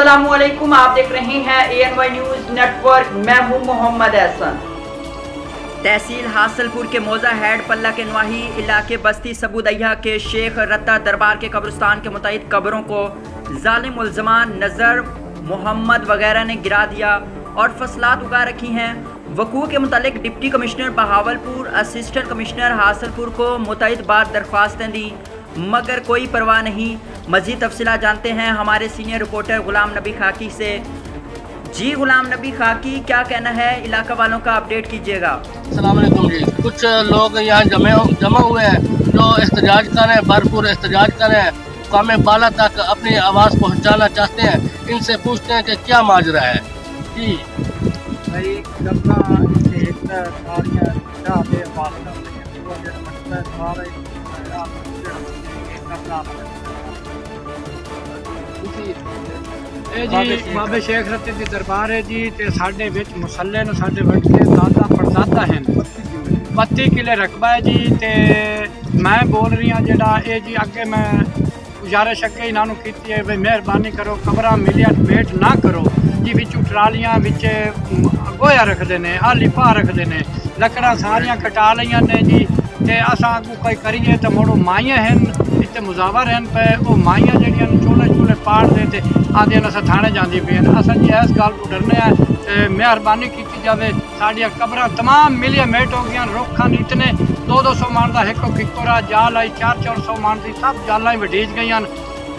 अस्सलामुअलैकुम, आप देख रहे हैं ANY न्यूज़ नेटवर्क। मैं हूं मोहम्मद एहसन। तहसील हासलपुर के मौजा हेड पल्ला के नवाही इलाके बस्ती सबूदैया के शेख रत्ता दरबार के कब्रिस्तान के मुताबिक कब्रों को जालिम मुल्ज़मान नज़र मोहम्मद वगैरह ने गिरा दिया और फसलात उगा रखी हैं। वकूअ के मुतालिक deputy commissioner Bahawalpur assistant commissioner Hasilpur को मुतअद्दिद बार दरख्वास्तें दी मगर कोई परवाह नहीं। मज़ीद तफसीलात जानते हैं हमारे सीनियर रिपोर्टर गुलाम नबी खाकी से। जी गुलाम नबी खाकी, क्या कहना है, इलाका वालों का अपडेट कीजिएगा। अस्सलाम वालेकुम जी। कुछ लोग यहाँ जमा हुए हैं जो एहतजाज कर रहे हैं, भरपूर एहतजाज कर रहे हैं, कामे बाला तक अपनी आवाज़ पहुँचाना चाहते हैं। इनसे पूछते हैं कि क्या माजरा है जी। जी बाबे शेख रत्ते दी दरबार है जी, ते साडे विच मुसल्ले न साडे वट के दादा परदादा हैं। 32 किले रकबा है जी। ते मैं बोल रही हाँ जेड़ा ये जी अगे मैं गुजारिश अगे इन्हों की है भाई मेहरबानी करो कबरा मिलिया वेट ना करो जी। बिचू ट्रालियां बिच गोया रखते हैं, आली पा रखते हैं, लकड़ा सारियां कटा लिया ने जी। ते असां अगू कोई करिए तो मुड़ो माइयां हैं इतने मुजावर हैं पे वो माइयां जड़ियां चूल्हे चूल्हे पाड़ दे ते आदि अस थाने जाती पी अस जी इस गल को डरने हैं। मेहरबानी की जाए, साड़ियाँ कब्र तमाम मिलिया मेट हो गई, रुखन इतने 200 मान का एक किकोरा जाल आई 400 मान की सब जाला ही वडीज गई।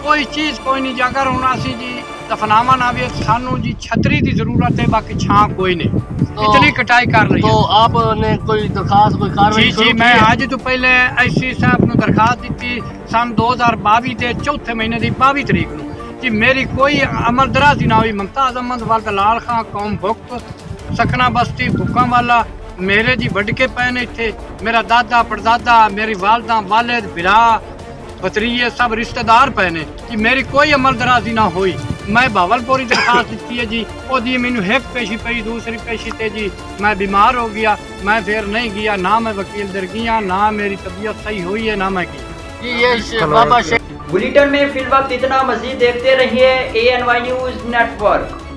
कोई चीज़ कोई नहीं, अगर हूँ असी जी दफनावा ना भी सानू जी छतरी की जरूरत है, बाकी छां कोई नहीं। इतनी कटाई कर रही है। तो आपने कोई दरखास्त कोई कार्रवाई जी मैं आज तो पहले IC साहब को दरखास्त दी सन 2022 के चौथे महीने की 22 तरीक को जी। मेरी कोई अमल दराजी ना हुई। मुमताज अहमद वाल दलाल खां कौम भुक्त सकना बस्ती भुक्का वाला मेरे जी वडके पे ने इत्थे। मेरा दादा परदादा मेरी वालदा वालिद बिरा भतरीए सब रिश्तेदार पे ने जी। मेरी कोई अमल दराजी ना हुई। मैं भावलपुरी दरखास्त दी है जी, वो दी मैनू एक पेशी पई, दूसरी पेशी ते जी मैं बीमार हो गया, मैं फिर नहीं गया, ना मैं वकील दर गया, ना मेरी तबीयत सही हुई है, ना मैं की जी। ये बाबा बुलेटिन में फिल वक्त इतना, मजीद देखते रहिए ANY न्यूज़ नेटवर्क।